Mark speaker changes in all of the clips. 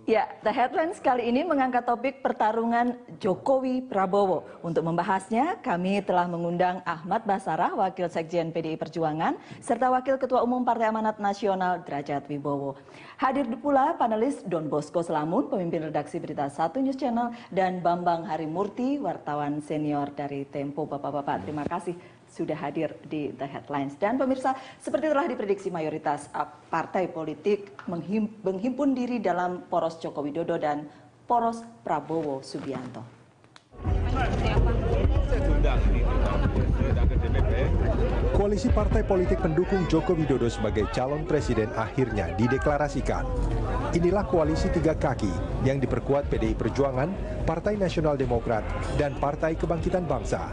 Speaker 1: Ya, The Headlines kali ini mengangkat topik pertarungan Jokowi-Prabowo. Untuk membahasnya, kami telah mengundang Ahmad Basarah, Wakil Sekjen PDI Perjuangan, serta Wakil Ketua Umum Partai Amanat Nasional Derajat Wibowo. Hadir pula panelis Don Bosco Selamun, pemimpin redaksi Berita 1 News Channel, dan Bambang Harimurti, wartawan senior dari Tempo. Bapak-bapak, terima kasih sudah hadir di The Headlines. Dan pemirsa, seperti telah diprediksi mayoritas partai politik menghimpun diri dalam poros Joko Widodo dan poros Prabowo Subianto.
Speaker 2: Koalisi partai politik pendukung Joko Widodo sebagai calon presiden akhirnya dideklarasikan. Inilah koalisi tiga kaki yang diperkuat PDI Perjuangan, Partai Nasional Demokrat, dan Partai Kebangkitan Bangsa.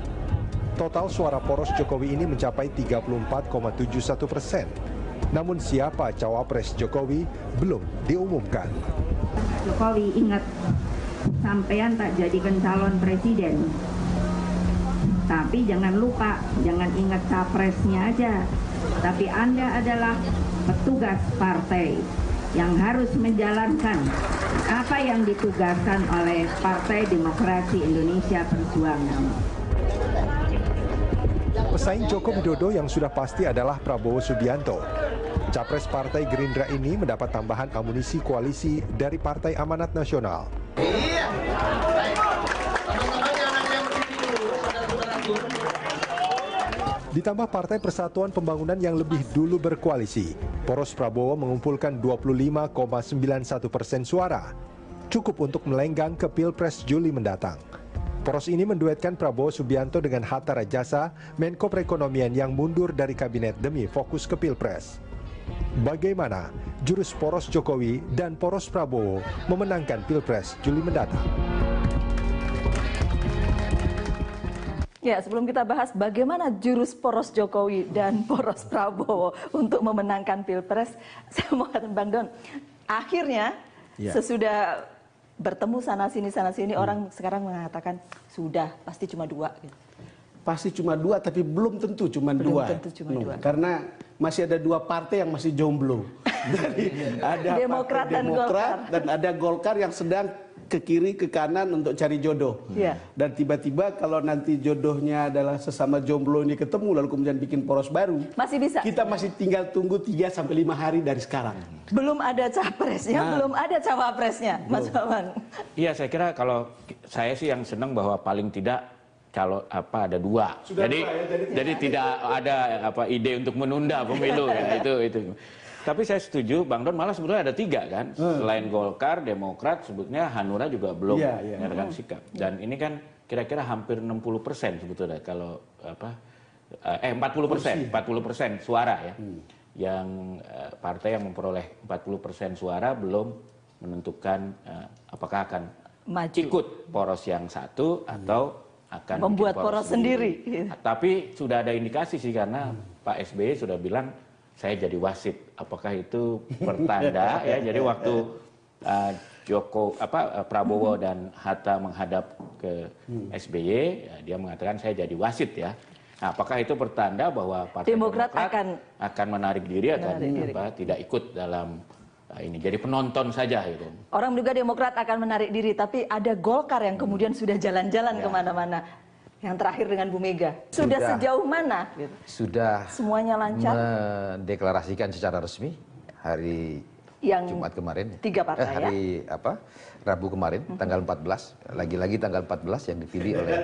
Speaker 2: Total suara poros Jokowi ini mencapai 34,71%. Namun siapa cawapres Jokowi belum diumumkan.
Speaker 3: Jokowi, ingat, sampean tak jadikan calon presiden. Tapi jangan lupa, jangan ingat capresnya aja. Tapi Anda adalah petugas partai yang harus menjalankan apa yang ditugaskan oleh Partai Demokrasi Indonesia Perjuangan.
Speaker 2: Pesaing Joko Widodo yang sudah pasti adalah Prabowo Subianto. Capres Partai Gerindra ini mendapat tambahan amunisi koalisi dari Partai Amanat Nasional. Ditambah Partai Persatuan Pembangunan yang lebih dulu berkoalisi, poros Prabowo mengumpulkan 25,91% suara. Cukup untuk melenggang ke Pilpres Juli mendatang. Poros ini menduetkan Prabowo Subianto dengan Hatta Rajasa, Menko Perekonomian yang mundur dari kabinet demi fokus ke Pilpres. Bagaimana jurus poros Jokowi dan poros Prabowo memenangkan Pilpres Juli mendatang?
Speaker 1: Ya, sebelum kita bahas bagaimana jurus poros Jokowi dan poros Prabowo untuk memenangkan Pilpres, saya mau katakan Bang Don, akhirnya sesudah bertemu sana sini orang sekarang mengatakan sudah pasti cuma dua. Gitu.
Speaker 4: Pasti cuma dua, tapi belum tentu cuma dua.
Speaker 1: Dua.
Speaker 4: Karena masih ada dua partai yang masih jomblo. Ada
Speaker 1: Demokrat
Speaker 4: Partai Demokrat dan ada Golkar yang sedang ke kiri ke kanan untuk cari jodoh. Dan tiba-tiba kalau nanti jodohnya adalah sesama jomblo ini ketemu lalu kemudian bikin poros baru,
Speaker 1: masih bisa.
Speaker 4: Kita masih tinggal tunggu 3 sampai 5 hari dari sekarang.
Speaker 1: Belum ada capresnya, belum ada cawapresnya, Mas Bambang.
Speaker 5: Iya, saya kira kalau saya sih yang senang bahwa paling tidak ada dua. Jadi tidak ada ide untuk menunda pemilu ya, itu. Tapi saya setuju, Bang Don malah sebetulnya ada 3 kan, selain Golkar, Demokrat, sebetulnya Hanura juga belum menyatakan sikap. Dan ini kan kira-kira hampir 60% sebetulnya kalau 40% suara ya, yang partai yang memperoleh 40% suara belum menentukan apakah akan ikut poros yang satu atau akan
Speaker 1: membuat poros sendiri.
Speaker 5: Tapi sudah ada indikasi sih karena Pak SBY sudah bilang saya jadi wasit. Apakah itu pertanda ya? Jadi waktu Prabowo dan Hatta menghadap ke SBY, ya, dia mengatakan saya jadi wasit ya. Nah, apakah itu pertanda bahwa Partai Demokrat akan menarik diri, tidak ikut dalam ini? Jadi penonton saja gitu.
Speaker 1: Orang juga Demokrat akan menarik diri, tapi ada Golkar yang kemudian sudah jalan-jalan kemana-mana. Yang terakhir dengan Bu Mega, sudah sejauh mana? Gitu.
Speaker 6: Sudah
Speaker 1: semuanya lancar.
Speaker 6: Mendeklarasikan secara resmi hari Jumat kemarin.
Speaker 1: 3 partai
Speaker 6: Rabu kemarin, tanggal 14. Lagi-lagi tanggal 14 yang dipilih oleh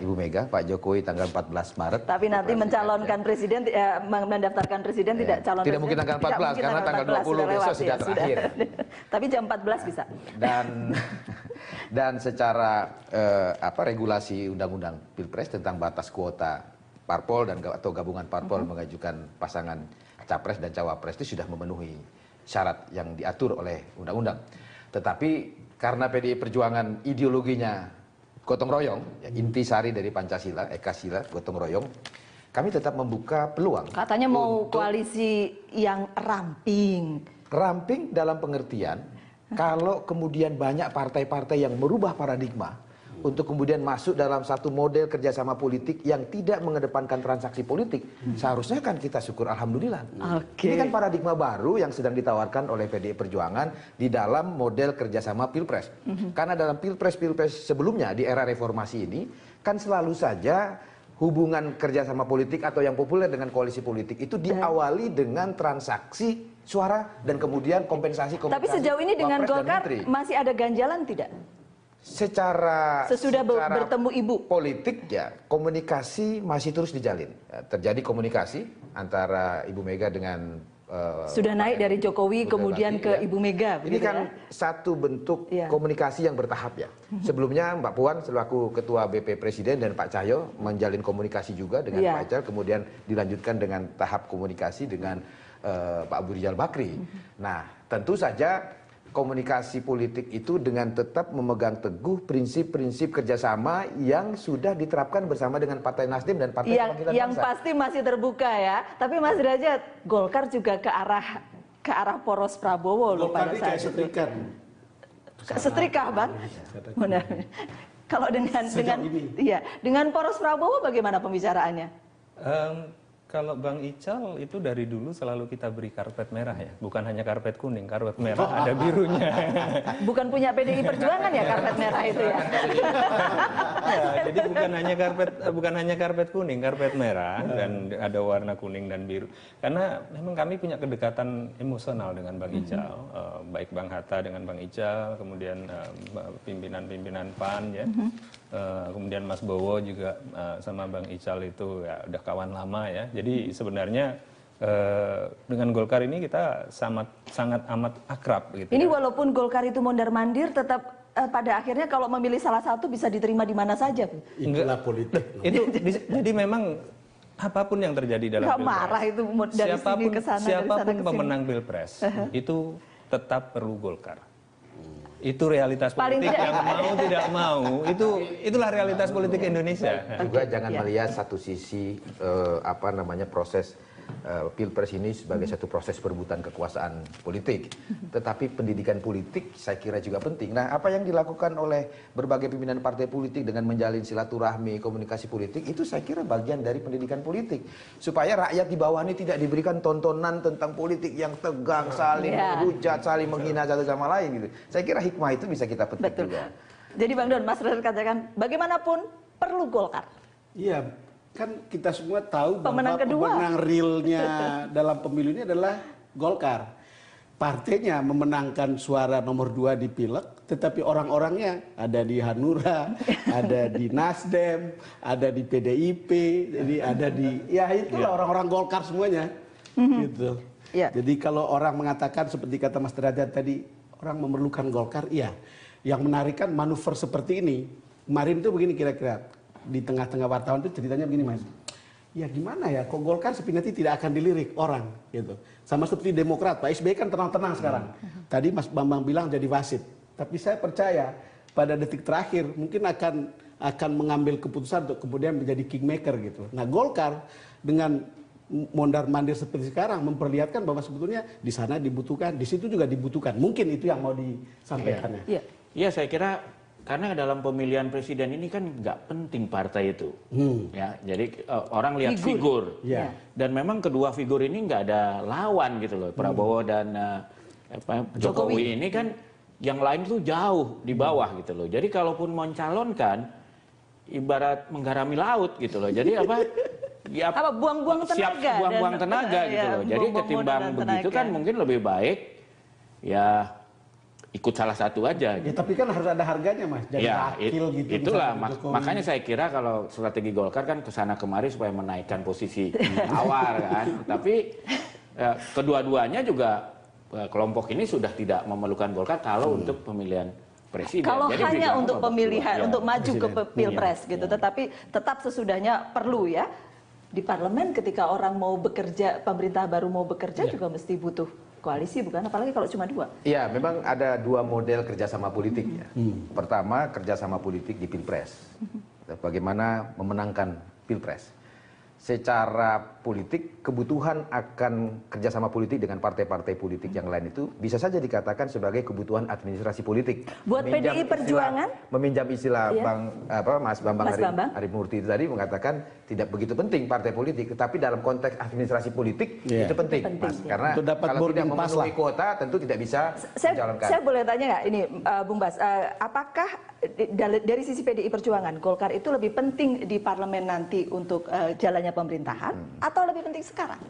Speaker 6: Ibu Mega, Pak Jokowi tanggal 14 Maret.
Speaker 1: Tapi nanti mencalonkan presiden, mendaftarkan presiden tidak calon
Speaker 6: tidak mungkin tanggal 14 karena tanggal 20 besok sudah terakhir.
Speaker 1: Tapi jam 14 bisa.
Speaker 6: Dan secara regulasi undang-undang Pilpres tentang batas kuota parpol atau gabungan parpol mengajukan pasangan capres dan cawapres itu sudah memenuhi syarat yang diatur oleh undang-undang. Tetapi karena PDI Perjuangan ideologinya gotong royong, intisari dari Pancasila, Ekasila, gotong royong, kami tetap membuka peluang.
Speaker 1: Katanya mau koalisi yang ramping.
Speaker 6: Ramping dalam pengertian, kalau kemudian banyak partai-partai yang merubah paradigma untuk kemudian masuk dalam satu model kerjasama politik yang tidak mengedepankan transaksi politik, seharusnya kan kita syukur alhamdulillah. Ini kan paradigma baru yang sedang ditawarkan oleh PDI Perjuangan di dalam model kerjasama pilpres. Karena dalam pilpres-pilpres sebelumnya di era reformasi ini kan selalu saja hubungan kerjasama politik atau yang populer dengan koalisi politik itu diawali dengan transaksi suara dan kemudian kompensasi.
Speaker 1: Tapi sejauh ini dengan Golkar masih ada ganjalan tidak?
Speaker 6: Secara
Speaker 1: bertemu ibu
Speaker 6: politik ya komunikasi masih terus dijalin. Terjadi komunikasi antara Ibu Mega dengan
Speaker 1: sudah naik dari Jokowi kemudian ke Ibu Mega.
Speaker 6: Ini kan satu bentuk komunikasi yang bertahap ya. Sebelumnya Mbak Puan selaku Ketua BP Presiden dan Pak Cahyo menjalin komunikasi juga dengan Pak Ical, kemudian dilanjutkan dengan tahap komunikasi dengan Pak Abu Rizal Bakri. Nah, tentu saja komunikasi politik itu dengan tetap memegang teguh prinsip-prinsip kerjasama yang sudah diterapkan bersama dengan Partai Nasdem dan Partai Kebangkitan Bangsa.
Speaker 1: Yang pasti masih terbuka ya. Tapi Mas Derajat, Golkar juga ke arah poros Prabowo loh pada saat itu. Setrika, Bang. Benar. Kalau dengan poros Prabowo bagaimana pembicaraannya?
Speaker 7: Kalau Bang Ical itu dari dulu selalu kita beri karpet merah ya, bukan hanya karpet kuning, karpet merah ada birunya.
Speaker 1: Bukan punya PDI Perjuangan ya karpet merah itu ya.
Speaker 7: Ya, jadi bukan hanya karpet kuning, karpet merah dan ada warna kuning dan biru. Karena memang kami punya kedekatan emosional dengan Bang Ical, baik Bang Hatta dengan Bang Ical, kemudian pimpinan-pimpinan PAN ya. Kemudian Mas Bowo juga sama Bang Ical itu ya udah kawan lama ya. Jadi sebenarnya dengan Golkar ini kita sangat amat akrab gitu.
Speaker 1: Ini walaupun Golkar itu mondar-mandir tetap pada akhirnya kalau memilih salah satu bisa diterima di mana saja.
Speaker 4: Itulah politik.
Speaker 7: Jadi memang apapun yang terjadi dalam pilpres.
Speaker 1: Marah itu dari sini ke sana,
Speaker 7: siapapun pemenang pilpres itu tetap perlu Golkar. Itu realitas politik yang mau tidak mau, itulah realitas politik Indonesia.
Speaker 6: Juga jangan melihat satu sisi proses pilpres ini sebagai satu proses perebutan kekuasaan politik. Tetapi pendidikan politik saya kira juga penting. Nah, apa yang dilakukan oleh berbagai pimpinan partai politik dengan menjalin silaturahmi, komunikasi politik, itu saya kira bagian dari pendidikan politik. Supaya rakyat di bawah ini tidak diberikan tontonan tentang politik yang tegang, saling menghujat, saling menghina satu sama lain gitu. Saya kira hikmah itu bisa kita petik juga.
Speaker 1: Jadi Bang Don, Mas Redar katakan bagaimanapun perlu Golkar.
Speaker 4: Iya. Kan kita semua tahu bahwa pemenang realnya dalam pemilu ini adalah Golkar. Partainya memenangkan suara nomor 2 di Pileg, tetapi orang-orangnya ada di Hanura, ada di Nasdem, ada di PDIP, jadi ada di itulah orang-orang Golkar semuanya. Gitu. Jadi kalau orang mengatakan seperti kata Mas Derajat tadi, orang memerlukan Golkar, iya. Yang menarik kan manuver seperti ini. Kemarin itu begini kira-kira. Di tengah-tengah wartawan itu ceritanya begini, Mas. Ya gimana ya, kok Golkar sebenarnya tidak akan dilirik orang gitu. Sama seperti Demokrat, Pak SBY kan tenang-tenang sekarang. Tadi Mas Bambang bilang jadi wasit. Tapi saya percaya pada detik terakhir mungkin akan mengambil keputusan untuk kemudian menjadi kingmaker gitu. Nah, Golkar dengan mondar-mandir seperti sekarang memperlihatkan bahwa sebetulnya di sana dibutuhkan, di situ juga dibutuhkan. Mungkin itu yang mau disampaikan.
Speaker 5: Iya, saya kira karena dalam pemilihan presiden ini kan nggak penting partai itu, ya. Jadi orang lihat figur, dan memang kedua figur ini nggak ada lawan gitu loh. Prabowo dan Jokowi ini kan yang lain tuh jauh di bawah gitu loh. Jadi kalaupun mau calonkan, ibarat menggarami laut gitu loh. Jadi
Speaker 1: buang-buang tenaga,
Speaker 5: siap buang-buang tenaga gitu loh. Jadi ketimbang begitu kan mungkin lebih baik ya ikut salah satu aja.
Speaker 4: Ya, tapi kan harus ada harganya, Mas. Jadi wakil gitu.
Speaker 5: Itulah makanya saya kira kalau strategi Golkar kan kesana kemari supaya menaikkan posisi tawar kan. Tapi kedua-duanya juga kelompok ini sudah tidak memerlukan Golkar kalau untuk pemilihan presiden.
Speaker 1: Kalau hanya untuk pemilihan, untuk maju ke pilpres gitu. Tetapi tetap sesudahnya perlu ya. Di parlemen ketika orang mau bekerja, pemerintah baru mau bekerja juga mesti butuh koalisi, bukan? Apalagi kalau cuma 2.
Speaker 6: Iya, memang ada 2 model kerjasama politik ya. Pertama, kerjasama politik di pilpres. Bagaimana memenangkan pilpres. secara politik kebutuhan akan kerjasama politik dengan partai-partai politik yang lain itu bisa saja dikatakan sebagai kebutuhan administrasi politik.
Speaker 1: Buat PDI Perjuangan?
Speaker 6: Meminjam istilah
Speaker 1: Iya.
Speaker 6: Mas Bambang
Speaker 1: Bambang.
Speaker 6: Murti itu tadi mengatakan tidak begitu penting partai politik, tetapi dalam konteks administrasi politik itu penting, Mas. Karena
Speaker 4: Untuk dapat
Speaker 6: kalau tidak
Speaker 4: boarding pass
Speaker 6: memenuhi
Speaker 4: lah.
Speaker 6: kuota tentu tidak bisa menjalankan.
Speaker 1: Saya boleh tanya nggak ini, Bung Bas, apakah dari sisi PDI Perjuangan Golkar itu lebih penting di parlemen nanti untuk jalannya pemerintahan atau lebih penting sekarang?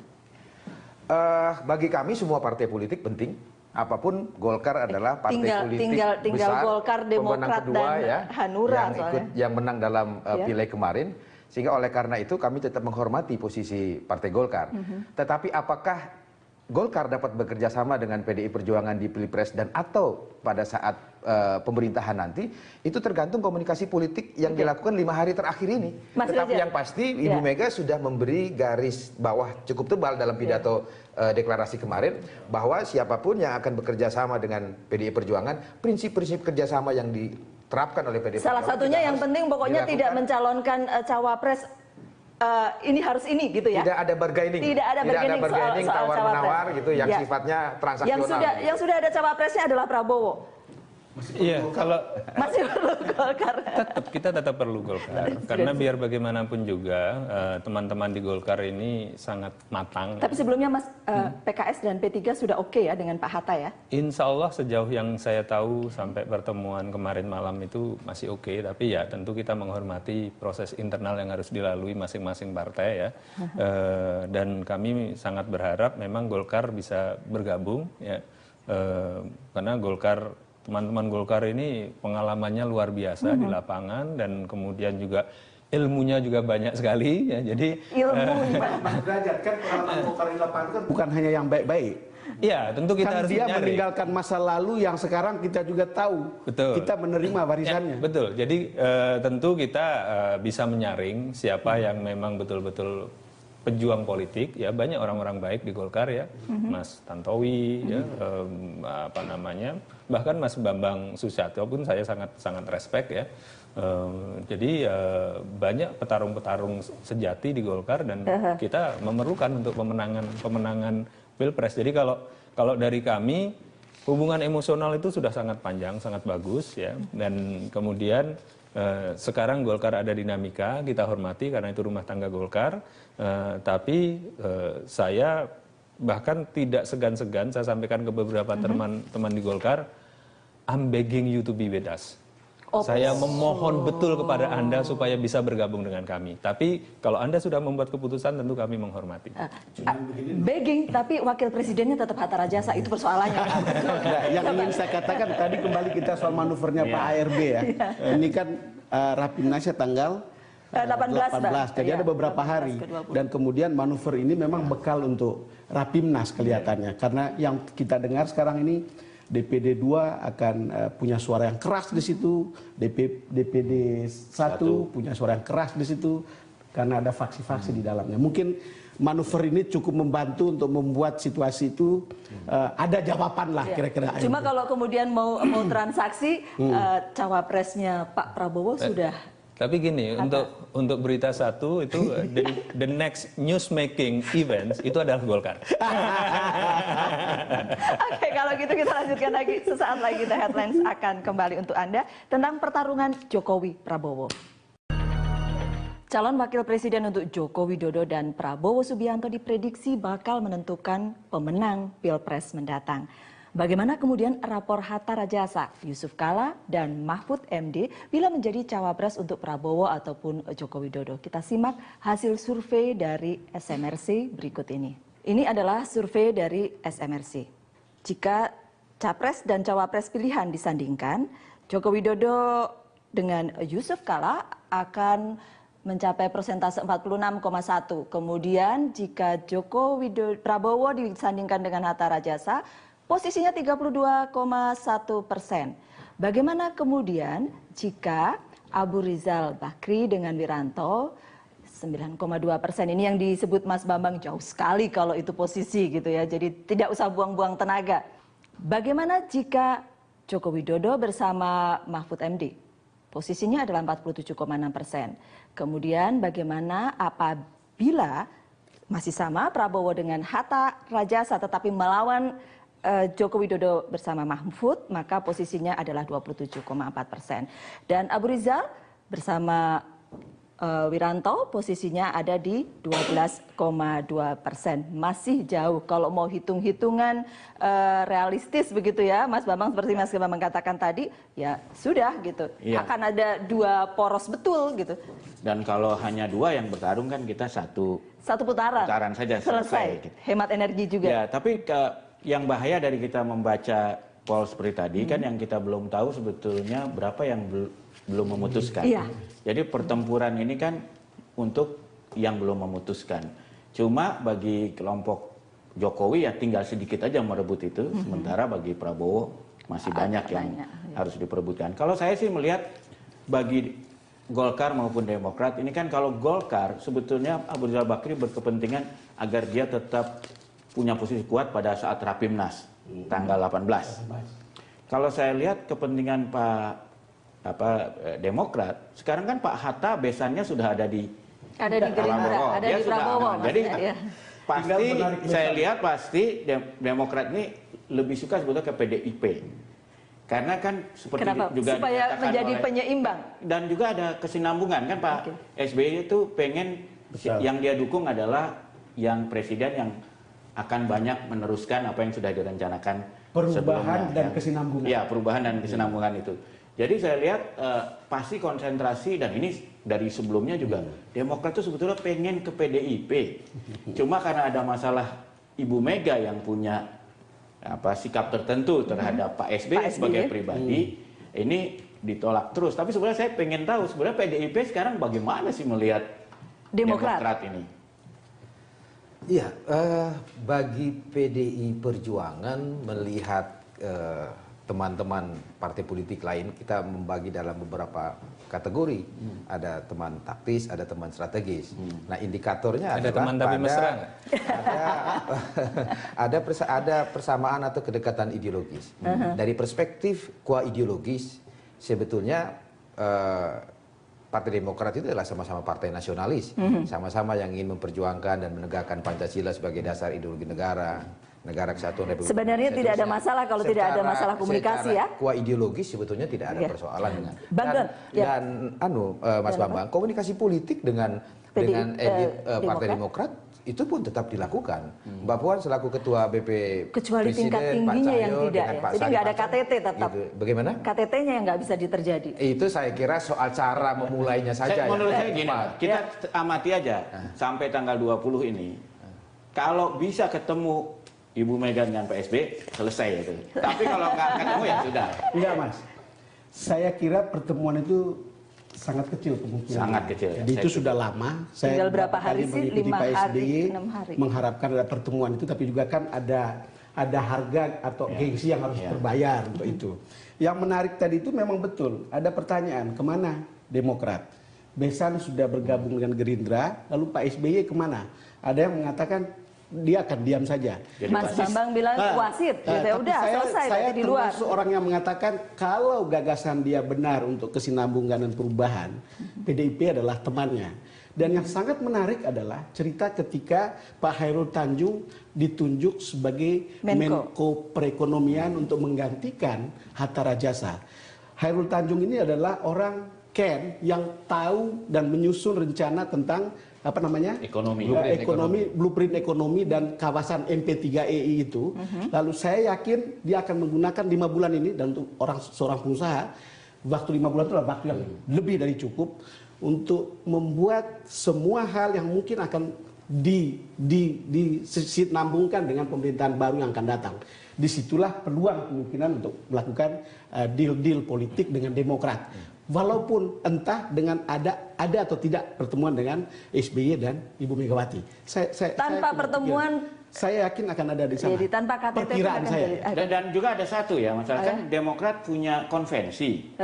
Speaker 6: Bagi kami semua partai politik penting. Apapun Golkar adalah partai politik
Speaker 1: tinggal
Speaker 6: besar,
Speaker 1: Golkar, Demokrat,
Speaker 6: pemenang kedua,
Speaker 1: dan Hanura
Speaker 6: yang menang dalam pileg kemarin. Sehingga oleh karena itu kami tetap menghormati posisi Partai Golkar. Tetapi apakah Golkar dapat bekerja sama dengan PDI Perjuangan di Pilpres dan atau pada saat pemerintahan nanti, itu tergantung komunikasi politik yang dilakukan 5 hari terakhir ini. Tetapi yang pasti Ibu Mega sudah memberi garis bawah cukup tebal dalam pidato deklarasi kemarin, bahwa siapapun yang akan bekerja sama dengan PDI Perjuangan, prinsip-prinsip kerjasama yang diterapkan oleh PDI Perjuangan.
Speaker 1: Salah satunya yang penting pokoknya tidak mencalonkan cawapres ini harus ini gitu ya.
Speaker 6: Tidak ada bargaining.
Speaker 1: Tidak ada bargaining soal
Speaker 6: tawar-menawar
Speaker 1: cawapres.
Speaker 6: gitu yang sifatnya transaksional.
Speaker 1: Yang sudah ada cawapresnya adalah Prabowo.
Speaker 7: Iya, kalau
Speaker 1: Masih perlu Golkar.
Speaker 7: kita tetap perlu Golkar karena biar bagaimanapun juga teman-teman di Golkar ini sangat matang.
Speaker 1: Tapi sebelumnya Mas, PKS dan P3 sudah oke ya dengan Pak Hatta ya?
Speaker 7: Insya Allah sejauh yang saya tahu sampai pertemuan kemarin malam itu masih oke, tapi ya tentu kita menghormati proses internal yang harus dilalui masing-masing partai ya. Dan kami sangat berharap memang Golkar bisa bergabung ya, karena teman-teman Golkar ini pengalamannya luar biasa di lapangan dan kemudian juga ilmunya juga banyak sekali ya. Jadi
Speaker 4: Mas Derajat, kan pengalaman Golkar di lapangan kan bukan hanya yang baik-baik.
Speaker 7: Iya, tentu kita
Speaker 4: Kan
Speaker 7: harus
Speaker 4: dia
Speaker 7: menyaring.
Speaker 4: meninggalkan masa lalu yang sekarang kita juga tahu.
Speaker 7: Betul.
Speaker 4: Kita menerima warisannya.
Speaker 7: Ya, betul. Jadi tentu kita bisa menyaring siapa yang memang betul-betul pejuang politik ya. Banyak orang-orang baik di Golkar ya, Mas Tantowi ya, bahkan Mas Bambang Susatyo pun saya sangat respect ya. Jadi banyak petarung-petarung sejati di Golkar dan kita memerlukan untuk pemenangan Pilpres. Jadi kalau dari kami hubungan emosional itu sudah sangat panjang, sangat bagus ya. Dan kemudian sekarang Golkar ada dinamika, kita hormati karena itu rumah tangga Golkar. Tapi saya bahkan tidak segan-segan saya sampaikan ke beberapa teman-teman di Golkar, I'm begging you to be with us. Saya memohon betul kepada Anda supaya bisa bergabung dengan kami. Tapi kalau Anda sudah membuat keputusan, tentu kami menghormati.
Speaker 1: Begging, tapi wakil presidennya tetap Hatta Rajasa, itu persoalannya.
Speaker 4: Nah, yang ingin saya katakan tadi kembali kita soal manuvernya Pak ARB ya. Ini kan Rapimnasnya tanggal 18. Jadi ada beberapa hari. Dan kemudian manuver ini memang bekal untuk Rapimnas kelihatannya. Karena yang kita dengar sekarang ini DPD 2 akan punya suara yang keras di situ, DPD 1 punya suara yang keras di situ karena ada faksi-faksi di dalamnya. Mungkin manuver ini cukup membantu untuk membuat situasi itu ada jawaban lah kira-kira.
Speaker 1: Cuma kalau kemudian mau transaksi cawapresnya Pak Prabowo sudah.
Speaker 7: Tapi gini, untuk berita satu itu the next news making events itu adalah Golkar.
Speaker 1: Oke, kalau gitu kita lanjutkan lagi. Sesaat lagi The Headlines akan kembali untuk Anda tentang pertarungan Jokowi Prabowo. Calon wakil presiden untuk Joko Widodo dan Prabowo Subianto diprediksi bakal menentukan pemenang Pilpres mendatang. Bagaimana kemudian rapor Hatta Rajasa, Yusuf Kala, dan Mahfud MD bila menjadi cawapres untuk Prabowo ataupun Joko Widodo? Kita simak hasil survei dari SMRC berikut ini. Ini adalah survei dari SMRC. Jika capres dan cawapres pilihan disandingkan, Joko Widodo dengan Yusuf Kala akan mencapai persentase 46,1. Kemudian jika Prabowo disandingkan dengan Hatta Rajasa, posisinya 32,1%. Bagaimana kemudian jika Abu Rizal Bakri dengan Wiranto 9,2%? Ini yang disebut Mas Bambang jauh sekali kalau itu posisi gitu ya. Jadi tidak usah buang-buang tenaga. Bagaimana jika Joko Widodo bersama Mahfud MD? Posisinya adalah 47,6%. Kemudian bagaimana apabila apabila masih sama Prabowo dengan Hatta Rajasa tetapi melawan Joko Widodo bersama Mahfud, maka posisinya adalah 27,4%. Dan Abu Rizal bersama Wiranto posisinya ada di 12,2%. Masih jauh kalau mau hitung-hitungan realistis begitu ya Mas Bambang, seperti Mas Bambang katakan tadi, ya sudah gitu. Iya. Akan ada 2 poros betul gitu.
Speaker 5: Dan kalau hanya 2 yang bertarung kan kita satu
Speaker 1: putaran
Speaker 5: saja selesai. Gitu.
Speaker 1: Hemat energi juga.
Speaker 5: Ya, tapi yang bahaya dari kita membaca poll seperti tadi kan yang kita belum tahu sebetulnya berapa yang belum memutuskan.
Speaker 1: Iya.
Speaker 5: Jadi pertempuran ini kan untuk yang belum memutuskan. Cuma bagi kelompok Jokowi ya tinggal sedikit aja merebut itu, sementara bagi Prabowo masih banyak yang harus diperebutkan. Kalau saya sih melihat bagi Golkar maupun Demokrat ini kan, kalau Golkar sebetulnya Abu Rizal Bakri berkepentingan agar dia tetap punya posisi kuat pada saat Rapimnas tanggal 18. Kalau saya lihat kepentingan Demokrat, sekarang kan Pak Hatta besannya sudah ada di
Speaker 1: Gerindra, ada di Prabowo.
Speaker 5: Jadi pasti saya lihat pasti Demokrat ini lebih suka sebetulnya ke PDIP. Karena kan seperti juga
Speaker 1: supaya menjadi penyeimbang.
Speaker 5: Dan juga ada kesinambungan kan Pak SBY itu pengen yang dia dukung adalah yang presiden yang akan banyak meneruskan apa yang sudah direncanakan
Speaker 4: perubahan dan kesinambungan.
Speaker 5: Ya, perubahan dan kesinambungan itu. Jadi saya lihat pasti konsentrasi, dan ini dari sebelumnya juga Demokrat itu sebetulnya pengen ke PDIP. Cuma karena ada masalah Ibu Mega yang punya sikap tertentu terhadap Pak SBY sebagai pribadi, ini ditolak terus. Tapi sebenarnya saya pengen tahu sebenarnya PDIP sekarang bagaimana sih melihat Demokrat ini?
Speaker 6: Iya, bagi PDI Perjuangan melihat teman-teman partai politik lain, kita membagi dalam beberapa kategori. Ada teman taktis, ada teman strategis. Nah, indikatornya
Speaker 7: ada teman tapi mesra.
Speaker 6: Ada persamaan atau kedekatan ideologis. Dari perspektif ideologis, sebetulnya Partai Demokrat itu adalah sama-sama partai nasionalis, sama-sama yang ingin memperjuangkan dan menegakkan Pancasila sebagai dasar ideologi negara kesatuan Republik.
Speaker 1: Sebenarnya tidak ada masalah kalau tidak ada masalah komunikasi ya.
Speaker 6: Ideologis sebetulnya tidak ada persoalan dengan.
Speaker 1: Dan
Speaker 6: Mas Bambang, komunikasi politik dengan elit Partai Demokrat itu pun tetap dilakukan. Mbak Puan selaku ketua BP
Speaker 1: kecuali tingkat tingginya yang tidak ya. Jadi nggak ada KTT tetap.
Speaker 6: Gitu. Bagaimana?
Speaker 1: KTT-nya yang nggak bisa terjadi.
Speaker 6: Itu saya kira soal cara memulainya saja.
Speaker 5: Menurut saya gini, kita amati aja sampai tanggal 20 ini. Kalau bisa ketemu Ibu Mega dengan Pak SBY, selesai itu. Tapi kalau nggak ketemu ya sudah.
Speaker 4: Enggak Mas, saya kira pertemuan itu sangat kecil kemungkinan.
Speaker 5: Sangat kecil.
Speaker 4: Jadi itu sudah lama.
Speaker 1: Tinggal berapa hari sih? 5 hari, 6 hari.
Speaker 4: Mengharapkan ada pertemuan itu, tapi juga kan ada harga atau gengsi yang harus terbayar untuk itu. Yang menarik tadi itu memang betul. Ada pertanyaan, kemana Demokrat? Besan sudah bergabung dengan Gerindra, lalu Pak SBY kemana? Ada yang mengatakan dia akan diam saja.
Speaker 1: Mas Bambang bilang wasit, ya udah selesai berarti di luar.
Speaker 4: Saya termasuk orang yang mengatakan kalau gagasan dia benar untuk kesinambungan dan perubahan, PDIP adalah temannya. Dan yang sangat menarik adalah cerita ketika Pak Hairul Tanjung ditunjuk sebagai Menko Perekonomian untuk menggantikan Hatta Rajasa. Hairul Tanjung ini adalah orang Ken yang tahu dan menyusun rencana tentang blueprint ekonomi dan kawasan MP3EI itu. Lalu saya yakin dia akan menggunakan 5 bulan ini, dan untuk seorang pengusaha waktu 5 bulan itu adalah waktu yang lebih dari cukup untuk membuat semua hal yang mungkin akan disinambungkan dengan pemerintahan baru yang akan datang. Disitulah peluang kemungkinan untuk melakukan deal-deal politik dengan Demokrat. Walaupun entah dengan ada atau tidak pertemuan dengan SBY dan Ibu Megawati.
Speaker 1: Tanpa pertemuan,
Speaker 4: saya yakin akan ada di sana.
Speaker 1: Jadi tanpa KTT
Speaker 4: perkiraan saya.
Speaker 5: Dan juga ada satu ya, masalah kan Demokrat punya konvensi.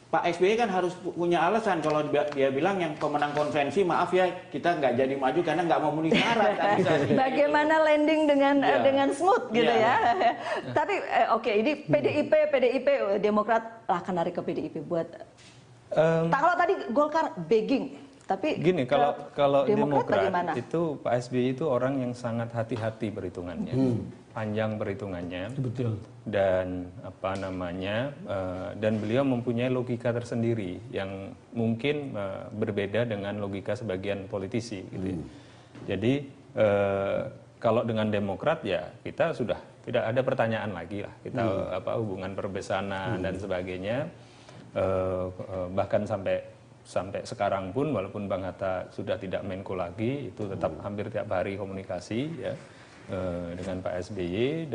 Speaker 5: Pak SBY kan harus punya alasan kalau dia bilang yang pemenang konvensi, maaf ya kita nggak jadi maju karena nggak memenuhi syarat.
Speaker 1: Bagaimana landing dengan smooth gitu ya. Tapi ini PDIP Demokrat akan lari ke PDIP buat. Kalau tadi Golkar begging Tapi
Speaker 7: gini, kalau Demokrat
Speaker 1: bagaimana?
Speaker 7: itu Pak SBY itu orang yang sangat hati-hati perhitungannya, panjang perhitungannya,
Speaker 4: Betul.
Speaker 7: dan dan beliau mempunyai logika tersendiri yang mungkin berbeda dengan logika sebagian politisi, gitu ya. Jadi kalau dengan Demokrat ya kita sudah tidak ada pertanyaan lagi lah, kita hubungan perbesanan dan sebagainya, bahkan sampai sekarang pun walaupun Bang Hatta sudah tidak Menko lagi, itu tetap hampir tiap hari komunikasi ya dengan Pak SBY,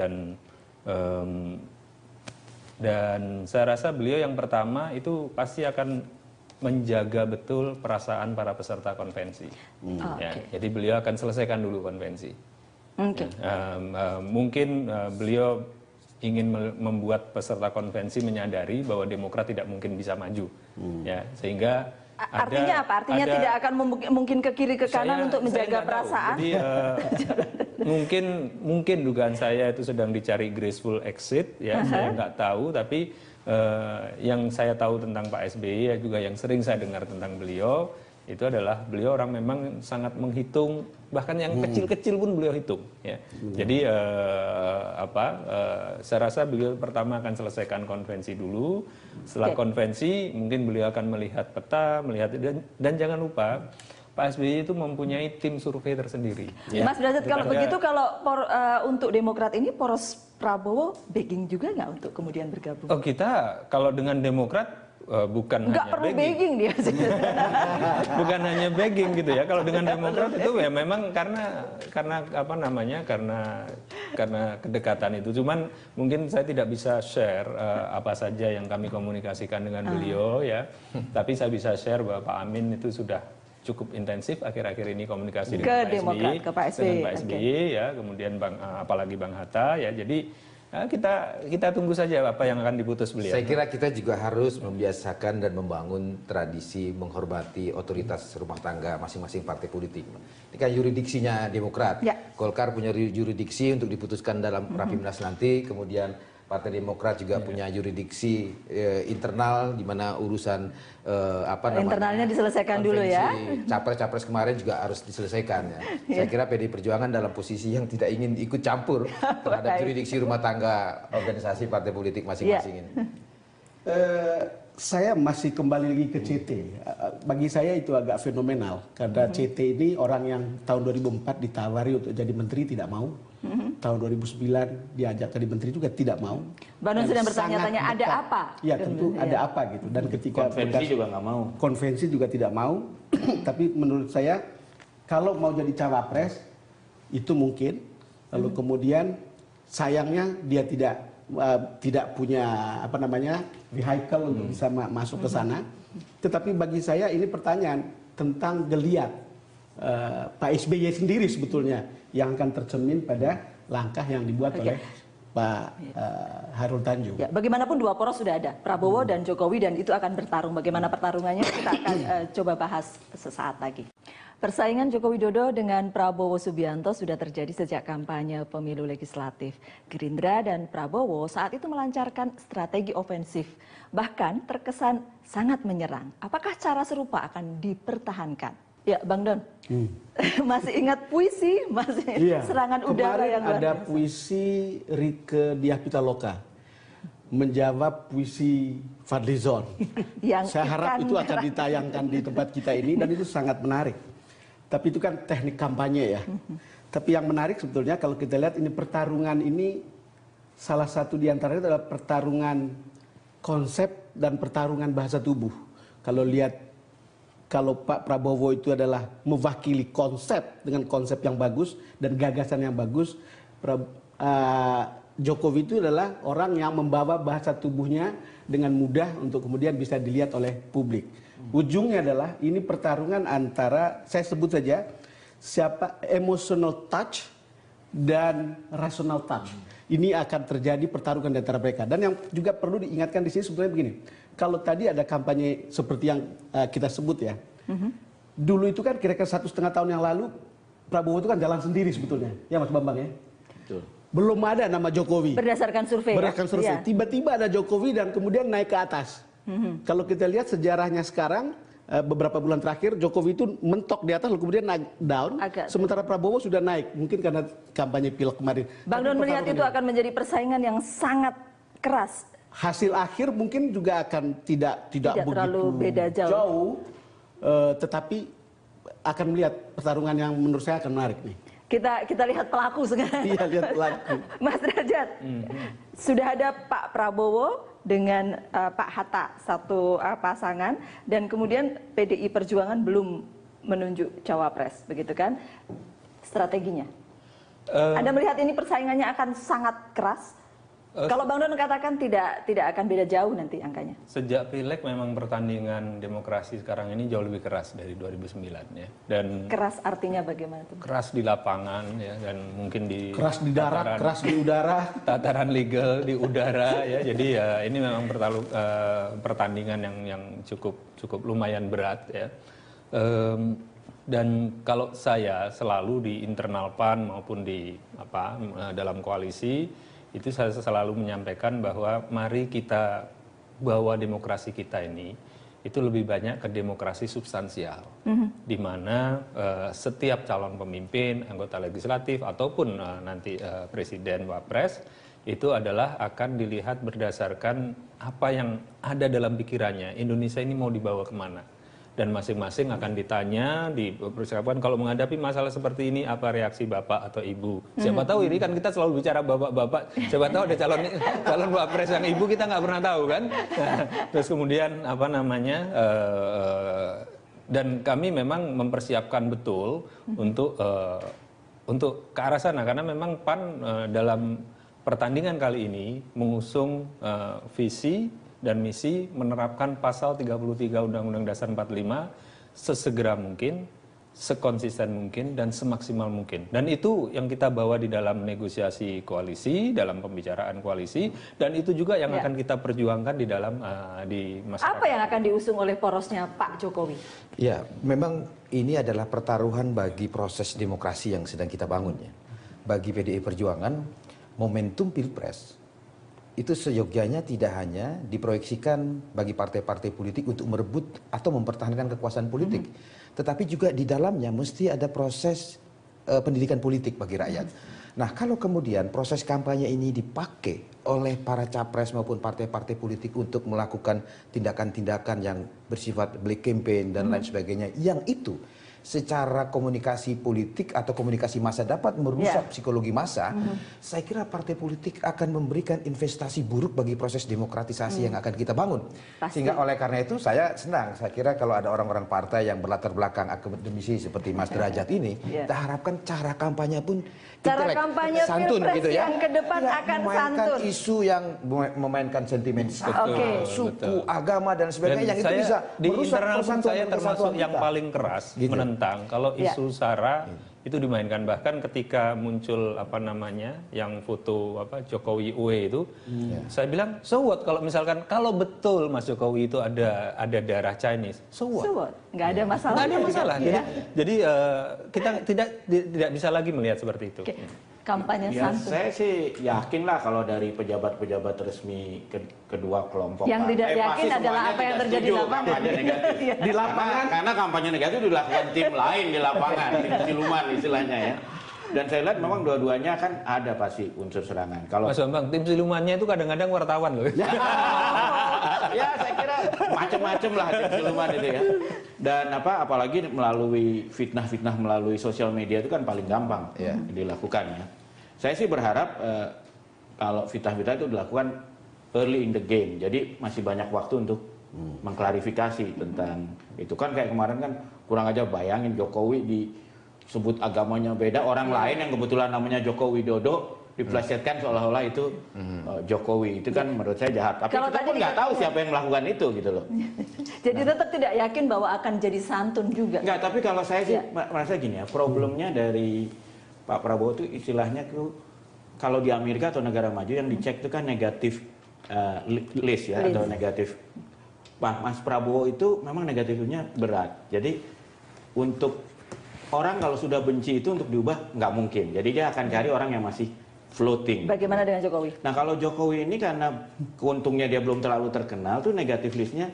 Speaker 7: dan saya rasa beliau yang pertama itu pasti akan menjaga betul perasaan para peserta konvensi. Ya, jadi beliau akan selesaikan dulu konvensi. Mungkin beliau ingin membuat peserta konvensi menyadari bahwa Demokrat tidak mungkin bisa maju, ya, sehingga
Speaker 1: artinya apa? Artinya tidak akan mungkin ke kiri ke kanan untuk menjaga perasaan.
Speaker 7: Jadi mungkin dugaan saya itu sedang dicari graceful exit, ya, saya nggak tahu, tapi yang saya tahu tentang Pak SBY juga yang sering saya dengar tentang beliau itu adalah beliau orang memang sangat menghitung, bahkan yang kecil-kecil pun beliau hitung, ya. Jadi saya rasa beliau pertama akan selesaikan konvensi dulu. Setelah konvensi mungkin beliau akan melihat peta, dan jangan lupa Pak SBY itu mempunyai tim survei tersendiri.
Speaker 1: Ya. Mas Derajat, kalau begitu untuk Demokrat ini poros Prabowo begging juga nggak untuk kemudian bergabung?
Speaker 7: Oh, kita kalau dengan Demokrat bukan
Speaker 1: nggak
Speaker 7: hanya
Speaker 1: perlu begging dia.
Speaker 7: Bukan hanya begging gitu ya. Kalau dengan Demokrat itu ya memang karena kedekatan itu. Cuman mungkin saya tidak bisa share apa saja yang kami komunikasikan dengan beliau ya. Tapi saya bisa share bahwa Pak Amin itu sudah cukup intensif akhir-akhir ini komunikasi dengan Pak SBY, ya, kemudian apalagi Bang Hatta, ya. Jadi kita tunggu saja apa yang akan diputus beliau.
Speaker 6: Saya kira kita juga harus membiasakan dan membangun tradisi menghormati otoritas rumah tangga masing-masing partai politik. Ini kan yuridiksinya Demokrat. Ya. Golkar punya yuridiksi untuk diputuskan dalam Rapimnas nanti, kemudian Partai Demokrat juga punya yuridiksi internal di mana urusan
Speaker 1: internalnya diselesaikan dulu ya.
Speaker 6: Capres-capres kemarin juga harus diselesaikan ya. Saya kira PDI Perjuangan dalam posisi yang tidak ingin ikut campur terhadap yuridiksi rumah tangga organisasi partai politik masing-masing ini.
Speaker 4: Saya masih kembali lagi ke CT. Bagi saya itu agak fenomenal karena CT ini orang yang tahun 2004 ditawari untuk jadi menteri tidak mau. Tahun 2009 diajak jadi menteri juga tidak mau.
Speaker 1: Bandung sedang bertanya-tanya ada apa?
Speaker 4: Ya tentu ada apa gitu. Dan ketika
Speaker 5: konvensi juga nggak mau.
Speaker 4: Konvensi juga tidak mau. Tapi menurut saya kalau mau jadi cawapres itu mungkin. Lalu kemudian sayangnya dia tidak punya vehicle untuk bisa masuk ke sana. Tetapi bagi saya ini pertanyaan tentang geliat Pak SBY sendiri sebetulnya yang akan tercermin pada langkah yang dibuat oleh Pak Hairul Tanjung.
Speaker 1: Ya, bagaimanapun dua poros sudah ada, Prabowo dan Jokowi, dan itu akan bertarung. Bagaimana pertarungannya kita akan coba bahas sesaat lagi. Persaingan Joko Widodo dengan Prabowo Subianto sudah terjadi sejak kampanye pemilu legislatif. Gerindra dan Prabowo saat itu melancarkan strategi ofensif, bahkan terkesan sangat menyerang. Apakah cara serupa akan dipertahankan? Ya, Bang Don, masih ingat puisi, serangan udara yang luar biasa.
Speaker 4: Ada puisi Rieke Diah Pitaloka menjawab puisi Fadlizon. Saya harap itu akan ditayangkan di tempat kita ini dan itu sangat menarik. Tapi itu kan teknik kampanye ya. Tapi yang menarik sebetulnya kalau kita lihat ini pertarungan ini salah satu di antaranya adalah pertarungan konsep dan pertarungan bahasa tubuh. Kalau Pak Prabowo itu adalah mewakili konsep dengan konsep yang bagus dan gagasan yang bagus, Jokowi itu adalah orang yang membawa bahasa tubuhnya dengan mudah untuk kemudian bisa dilihat oleh publik. Ujungnya adalah ini pertarungan antara, saya sebut saja, siapa emotional touch dan rational touch. Ini akan terjadi pertarungan di antara mereka. Dan yang juga perlu diingatkan di sini sebetulnya begini. Kalau tadi ada kampanye seperti yang kita sebut ya. Dulu itu kan kira-kira 1,5 tahun yang lalu Prabowo itu kan jalan sendiri sebetulnya. Ya Mas Bambang ya. Betul. Belum ada nama Jokowi.
Speaker 1: Berdasarkan survei.
Speaker 4: Tiba-tiba ada Jokowi dan kemudian naik ke atas. Kalau kita lihat sejarahnya sekarang beberapa bulan terakhir Jokowi itu mentok di atas lalu kemudian naik down, sementara Prabowo sudah naik, mungkin karena kampanye pilek kemarin.
Speaker 1: Bang Don melihat itu akan menjadi persaingan yang sangat keras.
Speaker 4: Hasil akhir mungkin juga akan tidak begitu
Speaker 1: terlalu beda jauh,
Speaker 4: tetapi akan melihat pertarungan yang menurut saya akan menarik nih.
Speaker 1: Kita lihat pelaku sekarang.
Speaker 4: Iya, lihat pelaku.
Speaker 1: Mas Derajat, sudah ada Pak Prabowo dengan Pak Hatta, satu pasangan, dan kemudian PDI Perjuangan belum menunjuk cawapres, begitu kan? Strateginya. Anda melihat ini persaingannya akan sangat keras? Kalau Bang Don katakan tidak akan beda jauh nanti angkanya.
Speaker 7: Sejak Pileg memang pertandingan demokrasi sekarang ini jauh lebih keras dari 2009 ya. Dan
Speaker 1: keras artinya bagaimana tuh?
Speaker 7: Keras di lapangan ya, dan mungkin di
Speaker 4: keras di darat, keras di udara,
Speaker 7: tataran legal di udara ya. Jadi ya ini memang pertandingan yang cukup lumayan berat ya. Dan kalau saya selalu di internal PAN maupun di dalam koalisi itu saya selalu menyampaikan bahwa mari kita bawa demokrasi kita ini itu lebih banyak ke demokrasi substansial, di mana setiap calon pemimpin, anggota legislatif ataupun nanti presiden, wapres itu adalah akan dilihat berdasarkan apa yang ada dalam pikirannya. Indonesia ini mau dibawa kemana? Dan masing-masing akan ditanya, dipersiapkan kalau menghadapi masalah seperti ini apa reaksi bapak atau ibu. Siapa tahu ini kan kita selalu bicara bapak-bapak, siapa tahu ada calon wapres yang ibu kita nggak pernah tahu kan. Terus kemudian dan kami memang mempersiapkan betul untuk ke arah sana karena memang PAN dalam pertandingan kali ini mengusung visi dan misi menerapkan pasal 33 Undang-Undang Dasar 45 sesegera mungkin, sekonsisten mungkin, dan semaksimal mungkin. Dan itu yang kita bawa di dalam negosiasi koalisi, dalam pembicaraan koalisi, dan itu juga yang akan kita perjuangkan di dalam di masyarakat.
Speaker 1: Apa yang akan diusung oleh porosnya Pak Jokowi?
Speaker 6: Ya, memang ini adalah pertaruhan bagi proses demokrasi yang sedang kita bangun ya. Bagi PDI Perjuangan, momentum Pilpres itu seyogyanya tidak hanya diproyeksikan bagi partai-partai politik untuk merebut atau mempertahankan kekuasaan politik, tetapi juga di dalamnya mesti ada proses pendidikan politik bagi rakyat. Nah, kalau kemudian proses kampanye ini dipakai oleh para capres maupun partai-partai politik untuk melakukan tindakan-tindakan yang bersifat black campaign dan lain sebagainya, yang itu secara komunikasi politik atau komunikasi massa dapat merusak psikologi massa, saya kira partai politik akan memberikan investasi buruk bagi proses demokratisasi yang akan kita bangun. Sehingga oleh karena itu saya senang, saya kira kalau ada orang-orang partai yang berlatar belakang akademisi seperti Mas Derajat ini, kita harapkan cara kampanye pun santun gitu ya.
Speaker 1: Yang ke depan akan santun.
Speaker 6: Isu yang memainkan sentimen suku, agama dan sebagainya, yang itu bisa
Speaker 7: di internal pun saya termasuk yang paling keras menentang kalau isu SARA itu dimainkan. Bahkan ketika muncul yang foto Jokowi UE itu, saya bilang so what kalau misalkan kalau betul Mas Jokowi itu ada darah Chinese, so what?
Speaker 1: Nggak ada masalah.
Speaker 7: Nggak ada masalah. Jadi kita tidak bisa lagi melihat seperti itu.
Speaker 1: Kampanye santun.
Speaker 5: Saya sih yakin lah kalau dari pejabat-pejabat resmi kedua kelompok.
Speaker 1: Yang tidak yakin adalah apa yang terjadi di lapangan.
Speaker 5: Kampanye negatif.
Speaker 4: Di lapangan.
Speaker 5: Karena kampanye negatif dilakukan tim lain di lapangan, tim siluman istilahnya ya. Dan saya lihat memang dua-duanya kan ada pasti unsur serangan. Kalau
Speaker 7: Mas Bambang, tim silumannya itu kadang-kadang wartawan loh.
Speaker 5: Ya saya kira macam-macam lah tim siluman itu ya. Dan apalagi melalui fitnah-fitnah melalui sosial media itu kan paling gampang dilakukan ya. Saya sih berharap kalau fitnah-fitnah itu dilakukan early in the game. Jadi masih banyak waktu untuk mengklarifikasi tentang itu. Kan kayak kemarin kan kurang aja bayangin Jokowi disebut agamanya beda, orang lain yang kebetulan namanya Joko Widodo diplesetkan seolah-olah itu Jokowi. Itu kan menurut saya jahat. Tapi
Speaker 1: kalau
Speaker 5: kita pun nggak tahu siapa yang melakukan itu gitu loh.
Speaker 1: Jadi tetap tidak yakin bahwa akan jadi santun juga.
Speaker 5: Nggak, tapi kalau saya sih merasa gini ya, problemnya dari Pak Prabowo itu istilahnya tuh kalau di Amerika atau negara maju yang dicek itu kan negatif list ya, atau negatif. Mas Prabowo itu memang negatifnya berat. Jadi untuk orang kalau sudah benci itu untuk diubah nggak mungkin. Jadi dia akan cari orang yang masih floating.
Speaker 1: Bagaimana dengan Jokowi?
Speaker 5: Nah kalau Jokowi ini karena keuntungnya dia belum terlalu terkenal tuh negatif listnya